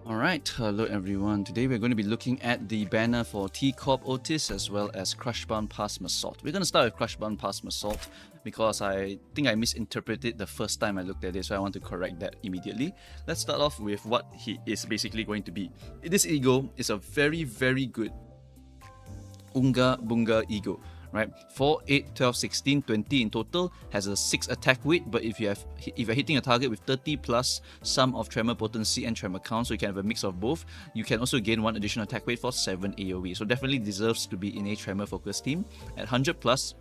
Alright, hello everyone. Today we're going to be looking at the banner for Corp Outis as well as Crushbound past Meursault. We're going to start with Crushbound past Meursault because I think I misinterpreted the first time I looked at it, so I want to correct that immediately. Let's start off with what he is basically going to be. This ego is a very good Unga Bunga ego. Right, 4, 8, 12, 16, 20 in total, has a 6 attack weight, but if you're hitting a target with 30 plus sum of tremor potency and tremor count, so you can have a mix of both, you can also gain 1 additional attack weight for 7 AoE. So definitely deserves to be in a tremor focused team. At 100 plus,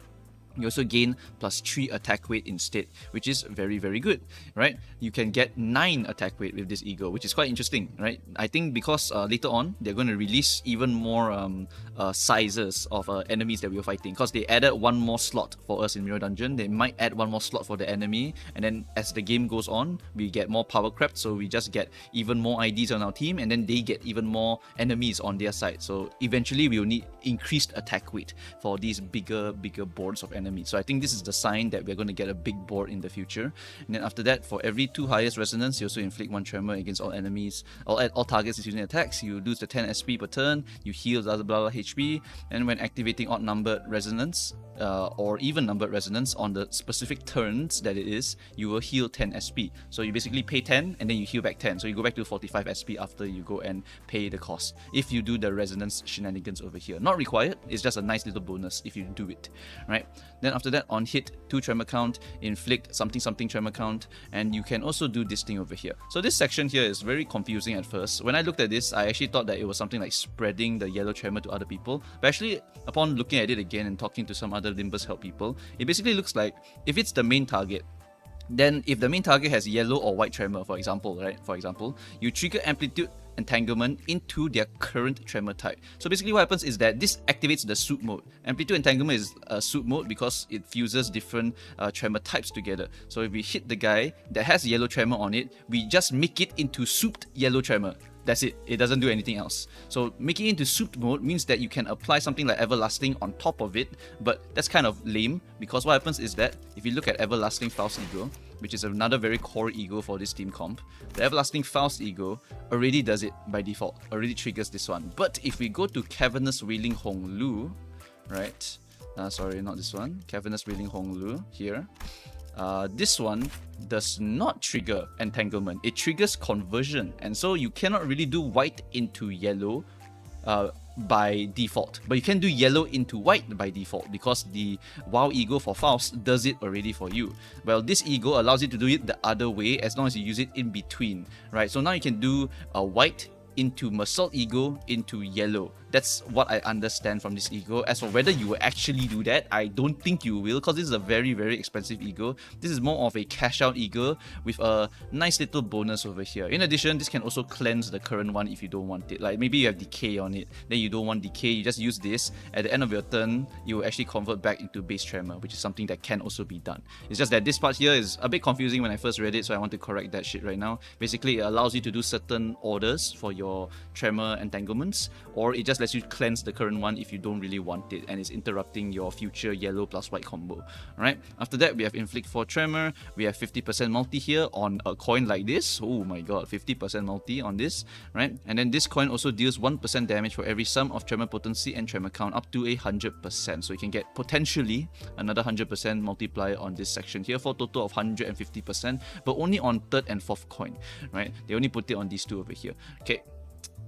you also gain plus 3 attack weight instead, which is very good, right? You can get 9 attack weight with this ego, which is quite interesting, right? I think because later on they're going to release even more sizes of enemies that we are fighting, because they added 1 more slot for us in Mirror Dungeon. They might add 1 more slot for the enemy, and then as the game goes on, we get more power crept, so we just get even more IDs on our team, and then they get even more enemies on their side. So eventually we will need increased attack weight for these bigger boards of enemies. So I think this is the sign that we're going to get a big board in the future. And then after that, for every 2 highest resonance, you also inflict 1 tremor against all enemies, all targets using attacks. You lose the 10 SP per turn, you heal blah blah HP, and when activating odd numbered resonance or even numbered resonance on the specific turns that it is, you will heal 10 SP. So you basically pay 10 and then you heal back 10. So you go back to 45 SP after you go and pay the cost. If you do the resonance shenanigans over here. Not required, it's just a nice little bonus if you do it, right? Then after that, on hit, 2 tremor count, inflict something tremor count, and you can also do this thing over here. So this section here is very confusing at first. When I looked at this, I actually thought that it was something like spreading the yellow tremor to other people. But actually, upon looking at it again and talking to some other Limbus help people, it basically looks like if it's the main target, then if the main target has yellow or white tremor, for example, right? For example, you trigger amplitude entanglement into their current tremor type. So basically what happens is that this activates the soup mode. Amplitude entanglement is a soup mode because it fuses different tremor types together. So if we hit the guy that has yellow tremor on it, we just make it into souped yellow tremor. That's it. It doesn't do anything else. So making it into souped mode means that you can apply something like Everlasting on top of it, but that's kind of lame because what happens is that if you look at Everlasting Faust Ego, which is another very core ego for this team comp, the Everlasting Faust Ego already does it by default, already triggers this one. But if we go to Cavernous Wailing Hong Lu, right? Sorry, not this one. Cavernous Wailing Hong Lu here. This one does not trigger entanglement, it triggers conversion, and so you cannot really do white into yellow by default, but you can do yellow into white by default because the WoW ego for Faust does it already for you. Well, this ego allows you to do it the other way as long as you use it in between, right? So now you can do a white into Meursault ego into yellow. That's what I understand from this ego. As for whether you will actually do that, I don't think you will, because this is a very expensive ego. This is more of a cash out ego with a nice little bonus over here. In addition, this can also cleanse the current one if you don't want it. Like maybe you have decay on it, then you don't want decay, you just use this. At the end of your turn, you will actually convert back into base tremor, which is something that can also be done. It's just that this part here is a bit confusing when I first read it, so I want to correct that shit right now. Basically, it allows you to do certain orders for your tremor entanglements, or it just lets you cleanse the current one if you don't really want it and it's interrupting your future yellow plus white combo. Alright, after that we have inflict 4 tremor, we have 50% multi here on a coin like this. Oh my god, 50% multi on this, right? And then this coin also deals 1% damage for every sum of tremor potency and tremor count up to 100%. So you can get potentially another 100% multiplier on this section here for a total of 150%, but only on 3rd and 4th coin, right? They only put it on these 2 over here. Okay.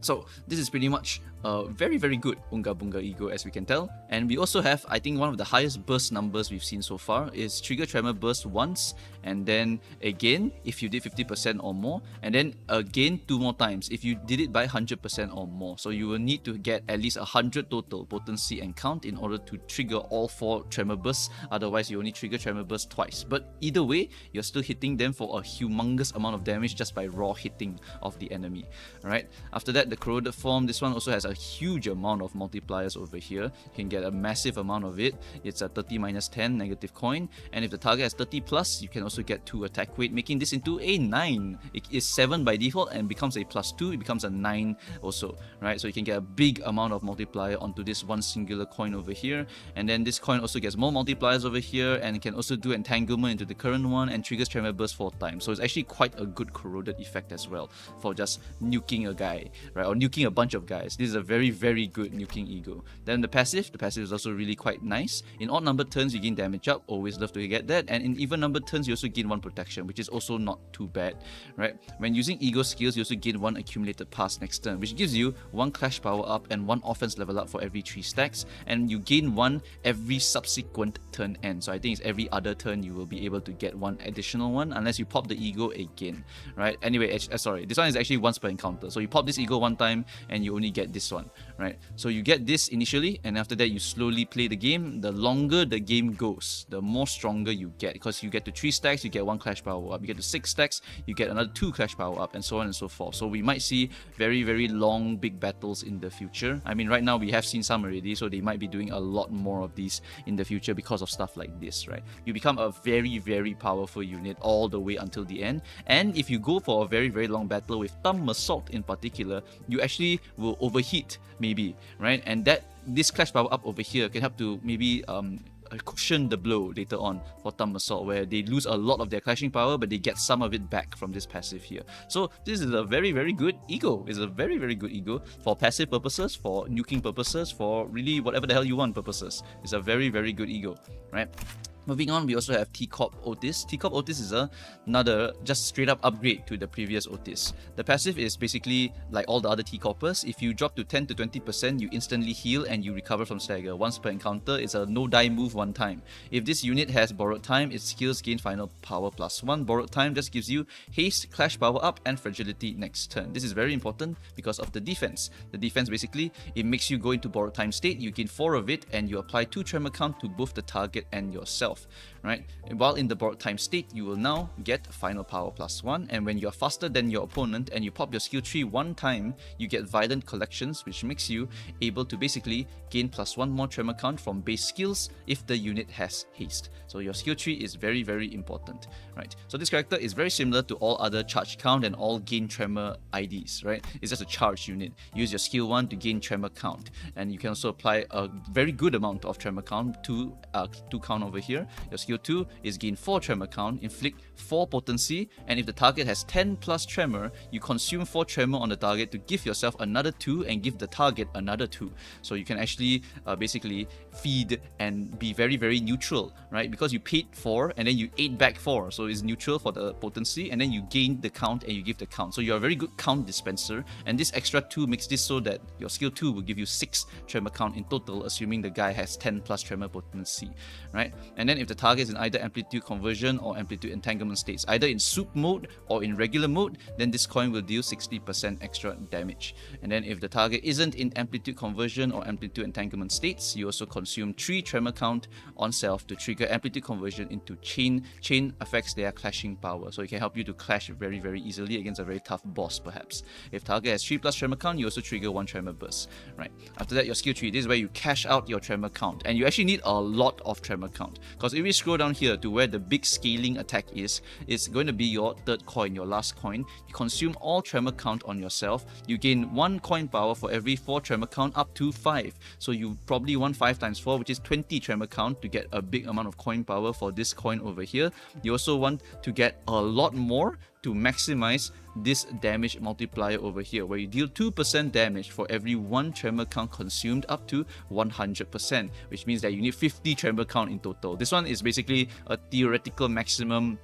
So this is pretty much a very good Unga Bunga ego, as we can tell. And we also have, I think, one of the highest burst numbers we've seen so far is trigger tremor burst once, and then again if you did 50% or more, and then again 2 more times if you did it by 100% or more. So you will need to get at least 100 total potency and count in order to trigger all 4 tremor bursts. Otherwise you only trigger tremor burst twice. But either way, you're still hitting them for a humongous amount of damage just by raw hitting of the enemy. Alright, after that, the corroded form, this one also has a huge amount of multipliers over here. You can get a massive amount of it. It's a 30 minus 10 negative coin, and if the target has 30 plus, you can also get 2 attack weight, making this into a 9. It is 7 by default and becomes a plus 2, it becomes a 9 also, right? So you can get a big amount of multiplier onto this one singular coin over here, and then this coin also gets more multipliers over here, and it can also do entanglement into the current one and triggers tremor burst 4 times. So it's actually quite a good corroded effect as well for just nuking a guy, right? Or nuking a bunch of guys. This is a very, very good nuking ego. Then the passive is also really quite nice. In odd number turns, you gain damage up, always love to get that. And in even number turns, you also gain 1 protection, which is also not too bad, right? When using ego skills, you also gain 1 accumulated pass next turn, which gives you 1 clash power up and 1 offense level up for every 3 stacks, and you gain 1 every subsequent turn end. So I think it's every other turn you will be able to get 1 additional one, unless you pop the ego again, right? Anyway, sorry, this one is actually once per encounter. So you pop this ego 1 time and you only get this one, right? So you get this initially, and after that you slowly play the game. The longer the game goes, the more stronger you get, because you get to 3 stacks, you get 1 clash power up. You get to 6 stacks, you get another 2 clash power up, and so on and so forth. So we might see very, very long big battles in the future. I mean, right now we have seen some already, so they might be doing a lot more of these in the future because of stuff like this, right? You become a very, very powerful unit all the way until the end. And if you go for a very, very long battle with Meursault in particular, you actually will overheat maybe, right? And this clash power up over here can help to maybe cushion the blow later on for Meursault, where they lose a lot of their clashing power, but they get some of it back from this passive here. So this is a very, very good ego. It's a very, very good ego for passive purposes, for nuking purposes, for really whatever the hell you want purposes. It's a very, very good ego, right? Moving on, we also have Corp Outis. Corp Outis is another just straight up upgrade to the previous Outis. The passive is basically like all the other Corpers. If you drop to 10 to 20%, you instantly heal and you recover from stagger. Once per encounter, it's a no die move 1 time. If this unit has borrowed time, its skills gain final power +1. Borrowed time just gives you haste, clash power up, and fragility next turn. This is very important because of the defense. The defense basically, it makes you go into borrowed time state, you gain 4 of it, and you apply 2 tremor count to both the target and yourself. Right? While in the borrowed time state, you will now get final power +1, and when you are faster than your opponent and you pop your skill tree 1 time, you get violent collections, which makes you able to basically gain +1 more tremor count from base skills if the unit has haste. So your skill tree is very, very important, right? So this character is very similar to all other charge count and all gain tremor IDs, right? It's just a charge unit. Use your skill 1 to gain tremor count, and you can also apply a very good amount of tremor count to 2 count over here. Your skill 2 is gain 4 tremor count, inflict 4 potency, and if the target has 10 plus tremor, you consume 4 tremor on the target to give yourself another 2 and give the target another 2. So you can actually basically feed and be very, very neutral, right? Because you paid 4 and then you ate back 4, so it's neutral for the potency, and then you gain the count and you give the count. So you're a very good count dispenser, and this extra 2 makes this so that your skill 2 will give you 6 tremor count in total, assuming the guy has 10 plus tremor potency, right? And then if the target is in either amplitude conversion or amplitude entanglement states, either in soup mode or in regular mode, then this coin will deal 60% extra damage. And then if the target isn't in amplitude conversion or amplitude entanglement states, you also consume 3 tremor count on self to trigger amplitude conversion into chain. Chain affects their clashing power, so it can help you to clash very, very easily against a very tough boss perhaps. If target has 3 plus tremor count, you also trigger 1 tremor burst, right? After that, your skill tree, this is where you cash out your tremor count, and you actually need a lot of tremor count, because if we scroll down here to where the big scaling attack is, it's going to be your 3rd coin, your last coin. You consume all tremor count on yourself. You gain 1 coin power for every 4 tremor count up to 5. So you probably want 5 times 4, which is 20 tremor count to get a big amount of coin power for this coin over here. You also want to get a lot more to maximize this damage multiplier over here, where you deal 2% damage for every 1 tremor count consumed up to 100%, which means that you need 50 tremor count in total. This one is basically a theoretical maximum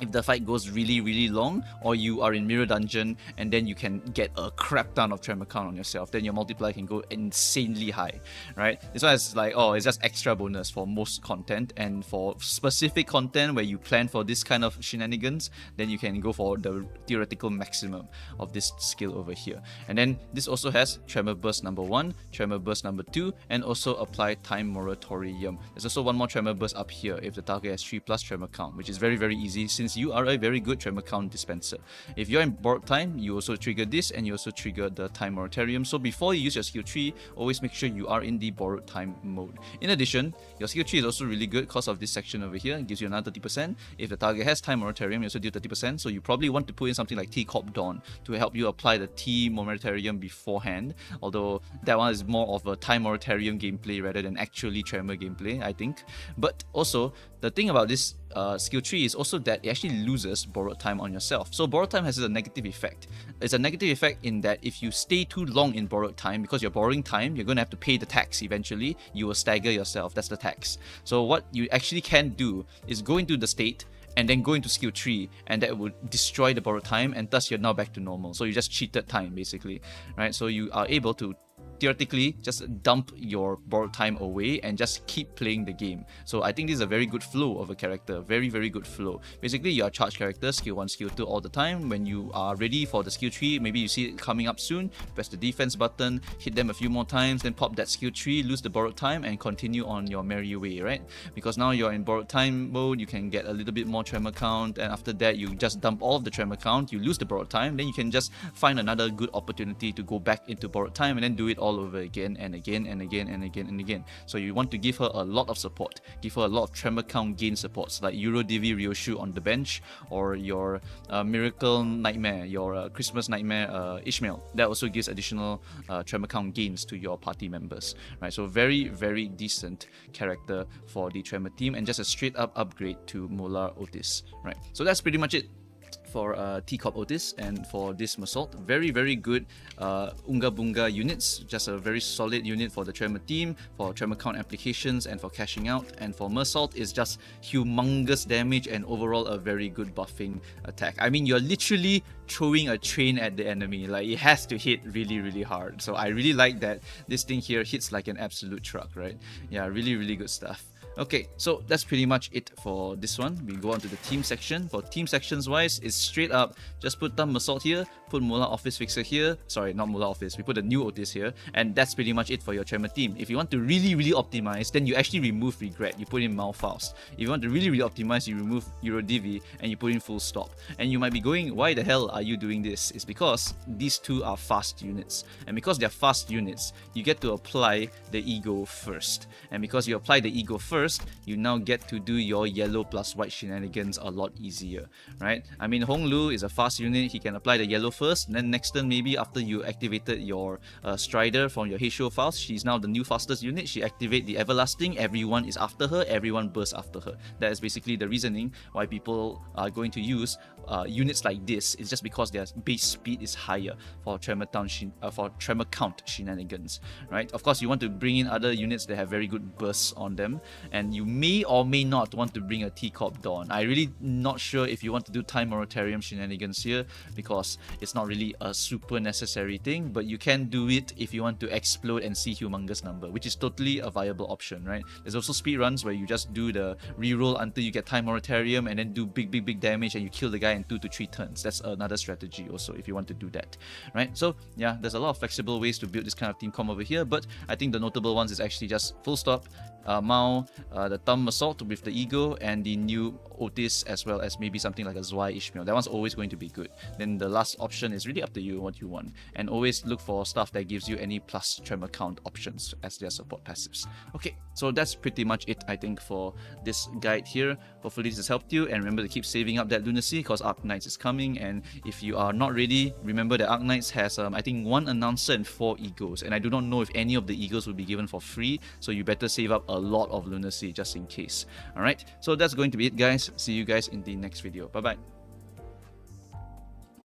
if the fight goes really, really long, or you are in Mirror Dungeon and then you can get a crap ton of tremor count on yourself, then your multiplier can go insanely high, right? This one is like, oh, it's just extra bonus for most content, and for specific content where you plan for this kind of shenanigans, then you can go for the theoretical maximum of this skill over here. And then this also has Tremor Burst number 1, Tremor Burst number 2, and also apply Time Moratorium. There's also 1 more Tremor Burst up here if the target has 3 plus tremor count, which is very, very easy since means you are a very good tremor count dispenser. If you're in borrowed time, you also trigger this, and you also trigger the time moratorium. So before you use your skill tree, always make sure you are in the borrowed time mode. In addition, your skill tree is also really good because of this section over here. It gives you another 30%. If the target has time moratorium, you also do 30%. So you probably want to put in something like Corp Dawn to help you apply the T moratorium beforehand. Although that one is more of a time moratorium gameplay rather than actually tremor gameplay, I think. But also, the thing about this skill tree is also that it actually loses borrowed time on yourself. So borrowed time has a negative effect. It's a negative effect in that if you stay too long in borrowed time, because you're borrowing time, you're going to have to pay the tax eventually. You will stagger yourself. That's the tax. So what you actually can do is go into the state and then go into skill 3, and that would destroy the borrowed time, and thus you're now back to normal. So you just cheated time basically, right? So you are able to theoretically just dump your borrowed time away and just keep playing the game. So I think this is a very good flow of a character, very good flow. Basically, you are charged character, skill 1, skill 2 all the time. When you are ready for the skill 3, maybe you see it coming up soon, press the defense button, hit them a few more times, then pop that skill 3, lose the borrowed time, and continue on your merry way, right? Because now you're in borrowed time mode, you can get a little bit more tremor count, and after that you just dump all of the tremor count, you lose the borrowed time, then you can just find another good opportunity to go back into borrowed time and then do it all over again and again and again and again and again. So you want to give her a lot of support, give her a lot of tremor count gain supports like Euro Divi Ryoshu on the bench, or your Miracle Nightmare, your Christmas Nightmare Ishmael. That also gives additional tremor count gains to your party members, right? So very decent character for the tremor team, and just a straight up upgrade to Molar Outis, right? So that's pretty much it for Corp Outis and for this Meursault. Very good Unga Bunga units, just a very solid unit for the tremor team, for tremor count applications and for cashing out. And for Meursault is just humongous damage and overall a very good buffing attack. I mean, you're literally throwing a train at the enemy, like it has to hit really hard. So I really like that this thing here hits like an absolute truck, right? Yeah, really good stuff. Okay, so that's pretty much it for this one. We go on to the team section. For team sections wise, it's straight up just put the Meursault here, put Molar Office Fixer here. Sorry, not Molar Office. We put the new Outis here, and that's pretty much it for your tremor team. If you want to really optimize, then you actually remove Regret. You put in Malfaust. If you want to really optimize, you remove Eurodivi and you put in Full Stop. And you might be going, why the hell are you doing this? It's because these two are fast units, and because they're fast units, you get to apply the ego first. And because you apply the ego first, you now get to do your yellow plus white shenanigans a lot easier, right? I mean, Hong Lu is a fast unit. He can apply the yellow first, and then next turn, maybe after you activated your Strider from your Heisho Faust, she's now the new fastest unit. She activates the Everlasting. Everyone is after her. Everyone bursts after her. That is basically the reasoning why people are going to use units like this. It's just because their base speed is higher for tremor count shenanigans, right? Of course, you want to bring in other units that have very good bursts on them, and you may or may not want to bring a Corp Dawn. I really not sure if you want to do time moratorium shenanigans here, because it's not really a super necessary thing, but you can do it if you want to explode and see humongous number, which is totally a viable option, right? There's also speed runs where you just do the reroll until you get time moratorium and then do big damage and you kill the guy in 2 to 3 turns. That's another strategy also if you want to do that, right? So yeah, there's a lot of flexible ways to build this kind of team comp over here, but I think the notable ones is actually just Full Stop, Mao, the Thumb Meursault with the Ego, and the new Outis, as well as maybe something like a Zwei Ishmael. That one's always going to be good. Then the last option is really up to you what you want, and always look for stuff that gives you any plus tremor count options as their support passives. Okay, so that's pretty much it, I think, for this guide here. Hopefully this has helped you, and remember to keep saving up that lunacy because Arc Knights is coming. And if you are not ready, remember that Arc Knights has I think 1 announcer and 4 egos, and I do not know if any of the egos will be given for free, so you better save up a lot of lunacy just in case. Alright, so that's going to be it, guys. See you guys in the next video. Bye bye.